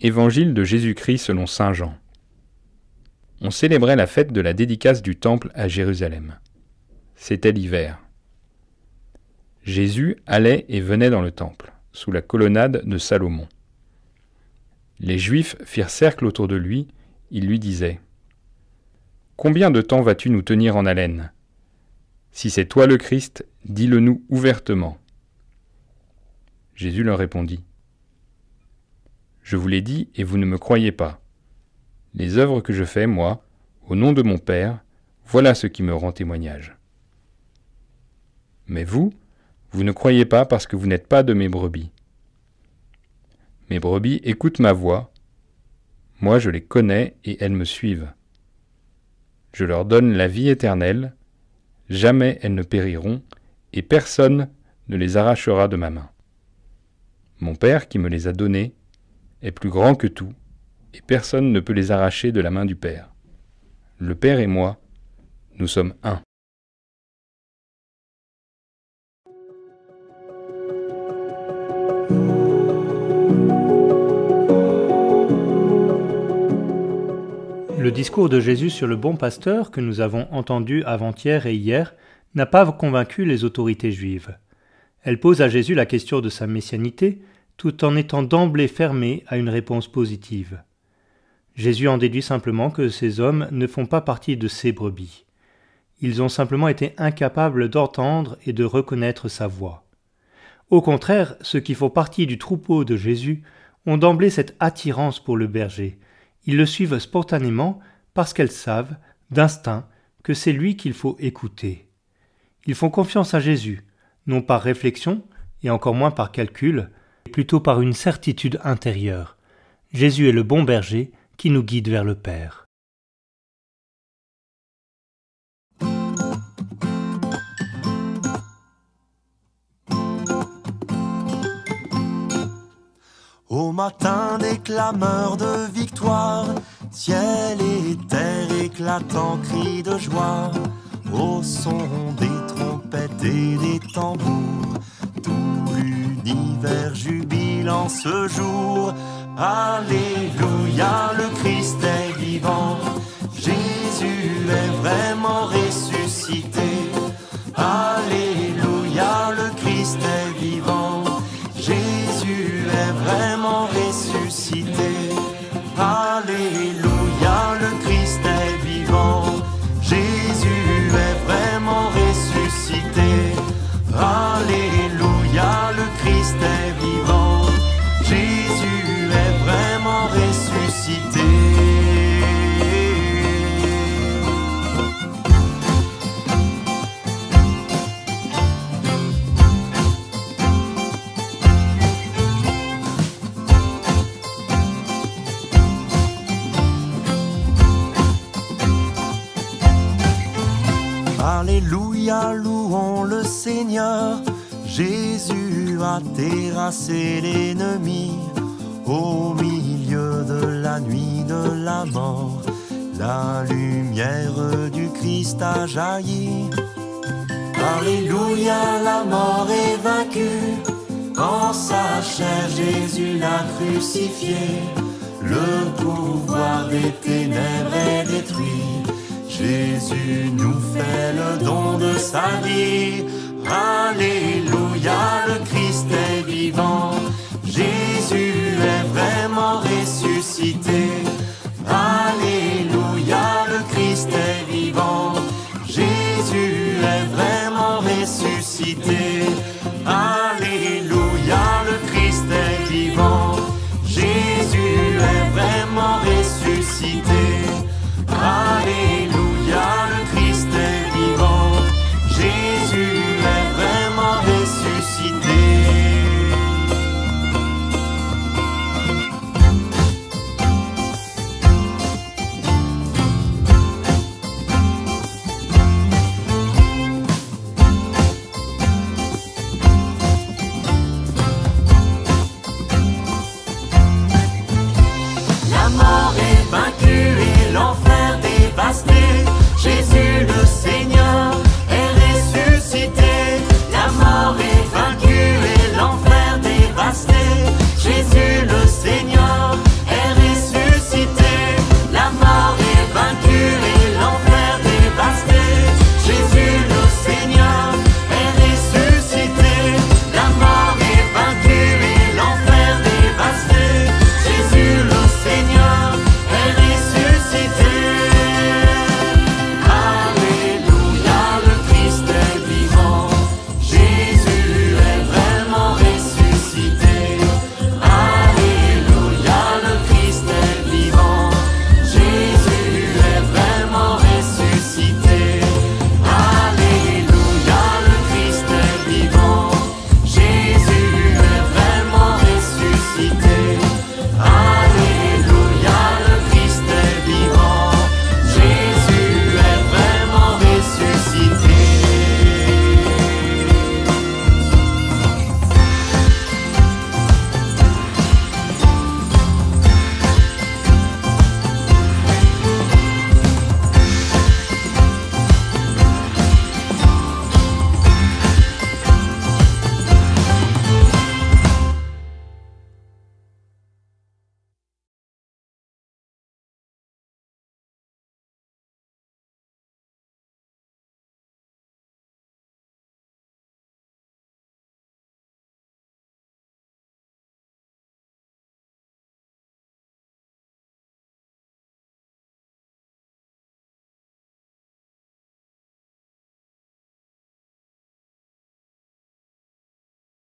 Évangile de Jésus-Christ selon saint Jean. On célébrait la fête de la dédicace du temple à Jérusalem. C'était l'hiver. Jésus allait et venait dans le temple, sous la colonnade de Salomon. Les Juifs firent cercle autour de lui, ils lui disaient : « Combien de temps vas-tu nous tenir en haleine ? Si c'est toi le Christ, dis-le-nous ouvertement. » Jésus leur répondit : « Je vous l'ai dit et vous ne me croyez pas. Les œuvres que je fais, moi, au nom de mon Père, voilà ce qui me rend témoignage. Mais vous ne croyez pas parce que vous n'êtes pas de mes brebis. Mes brebis écoutent ma voix, moi je les connais et elles me suivent. Je leur donne la vie éternelle, jamais elles ne périront, et personne ne les arrachera de ma main. Mon Père qui me les a donnés est plus grand que tout, et personne ne peut les arracher de la main du Père. Le Père et moi, nous sommes un. » Le discours de Jésus sur le bon pasteur que nous avons entendu avant-hier et hier n'a pas convaincu les autorités juives. Elles posent à Jésus la question de sa messianité, tout en étant d'emblée fermées à une réponse positive. Jésus en déduit simplement que ces hommes ne font pas partie de ses brebis. Ils ont simplement été incapables d'entendre et de reconnaître sa voix. Au contraire, ceux qui font partie du troupeau de Jésus ont d'emblée cette attirance pour le berger. Ils le suivent spontanément parce qu'elles savent, d'instinct, que c'est lui qu'il faut écouter. Ils font confiance à Jésus, non par réflexion, et encore moins par calcul, mais plutôt par une certitude intérieure. Jésus est le bon berger qui nous guide vers le Père. Au matin des clameurs de victoire, ciel et terre éclatent en cris de joie. Au son des trompettes et des tambours, tout l'univers jubile en ce jour. Alléluia, le Christ est vivant, Jésus est vraiment ressuscité. Alléluia, le Christ est vivant, Jésus est vraiment ressuscité. Alléluia, le Christ est vivant, Jésus est vraiment ressuscité. Alléluia, le Christ est vivant, Jésus est vraiment ressuscité. Alléluia, louons le Seigneur, Jésus a terrassé l'ennemi. Au milieu de la nuit de la mort, la lumière du Christ a jailli. Alléluia, la mort est vaincue, en sa chair Jésus l'a crucifié. Le pouvoir des ténèbres est détruit, Jésus nous fait le don de sa vie. Alléluia, le Christ est vivant, Jésus est vraiment ressuscité.